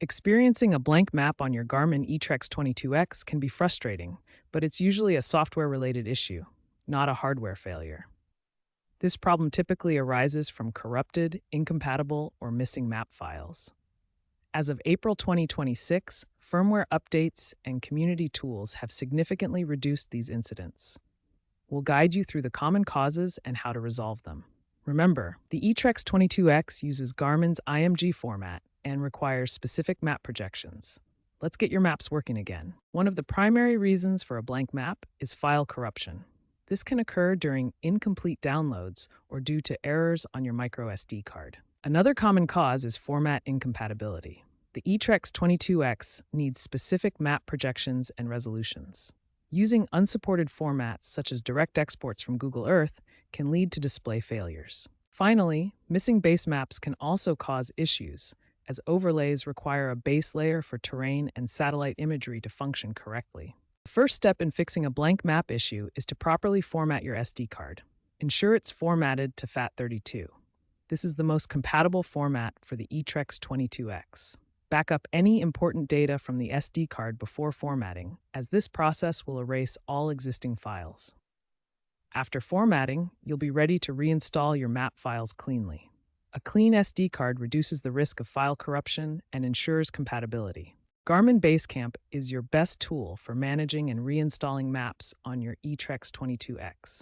Experiencing a blank map on your Garmin eTrex 22x can be frustrating, but it's usually a software-related issue, not a hardware failure. This problem typically arises from corrupted, incompatible, or missing map files. As of April 2026, firmware updates and community tools have significantly reduced these incidents. We'll guide you through the common causes and how to resolve them. Remember, the eTrex 22x uses Garmin's IMG format and requires specific map projections. Let's get your maps working again. One of the primary reasons for a blank map is file corruption. This can occur during incomplete downloads or due to errors on your microSD card. Another common cause is format incompatibility. The eTrex 22x needs specific map projections and resolutions. Using unsupported formats such as direct exports from Google Earth can lead to display failures. Finally, missing base maps can also cause issues, as overlays require a base layer for terrain and satellite imagery to function correctly. The first step in fixing a blank map issue is to properly format your SD card. Ensure it's formatted to FAT32. This is the most compatible format for the eTrex 22x. Back up any important data from the SD card before formatting, as this process will erase all existing files. After formatting, you'll be ready to reinstall your map files cleanly. A clean SD card reduces the risk of file corruption and ensures compatibility. Garmin Basecamp is your best tool for managing and reinstalling maps on your eTrex 22x.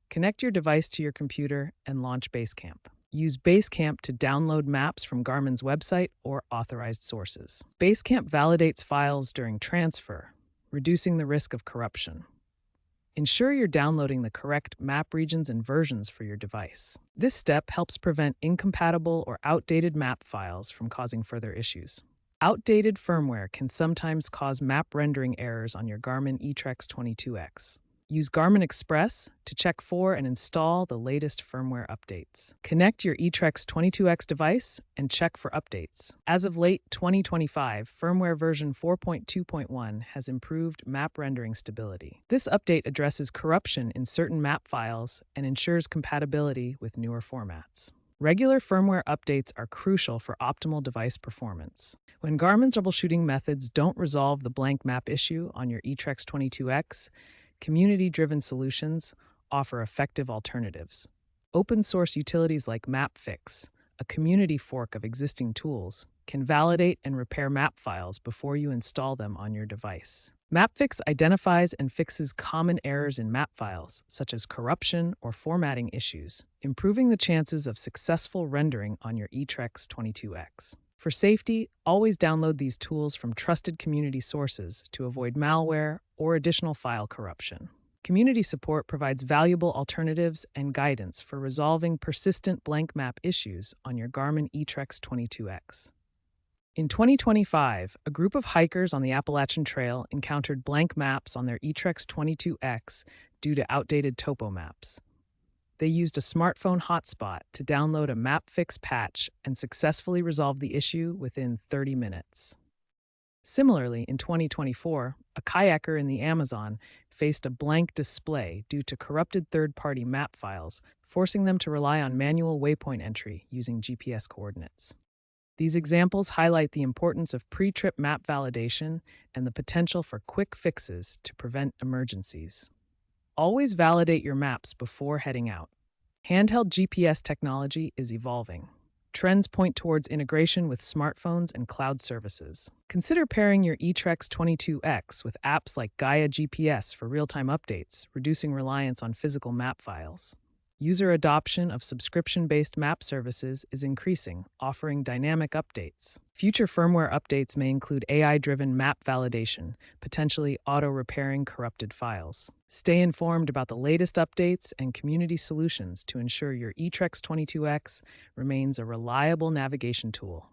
Connect your device to your computer and launch Basecamp. Use Basecamp to download maps from Garmin's website or authorized sources. Basecamp validates files during transfer, reducing the risk of corruption. Ensure you're downloading the correct map regions and versions for your device. This step helps prevent incompatible or outdated map files from causing further issues. Outdated firmware can sometimes cause map rendering errors on your Garmin eTrex 22x. Use Garmin Express to check for and install the latest firmware updates. Connect your eTrex 22x device and check for updates. As of late 2025, firmware version 4.2.1 has improved map rendering stability. This update addresses corruption in certain map files and ensures compatibility with newer formats. Regular firmware updates are crucial for optimal device performance. When Garmin's troubleshooting methods don't resolve the blank map issue on your eTrex 22x, community-driven solutions offer effective alternatives. Open-source utilities like MapFix, a community fork of existing tools, can validate and repair map files before you install them on your device. MapFix identifies and fixes common errors in map files, such as corruption or formatting issues, improving the chances of successful rendering on your eTrex 22x. For safety, always download these tools from trusted community sources to avoid malware or additional file corruption. Community support provides valuable alternatives and guidance for resolving persistent blank map issues on your Garmin eTrex 22x. In 2025, a group of hikers on the Appalachian Trail encountered blank maps on their eTrex 22x due to outdated topo maps. They used a smartphone hotspot to download a MapFix patch and successfully resolve the issue within 30 minutes. Similarly, in 2024, a kayaker in the Amazon faced a blank display due to corrupted third-party map files, forcing them to rely on manual waypoint entry using GPS coordinates. These examples highlight the importance of pre-trip map validation and the potential for quick fixes to prevent emergencies. Always validate your maps before heading out. Handheld GPS technology is evolving. Trends point towards integration with smartphones and cloud services. Consider pairing your eTrex 22x with apps like Gaia GPS for real-time updates, reducing reliance on physical map files. User adoption of subscription-based map services is increasing, offering dynamic updates. Future firmware updates may include AI-driven map validation, potentially auto-repairing corrupted files. Stay informed about the latest updates and community solutions to ensure your eTrex 22x remains a reliable navigation tool.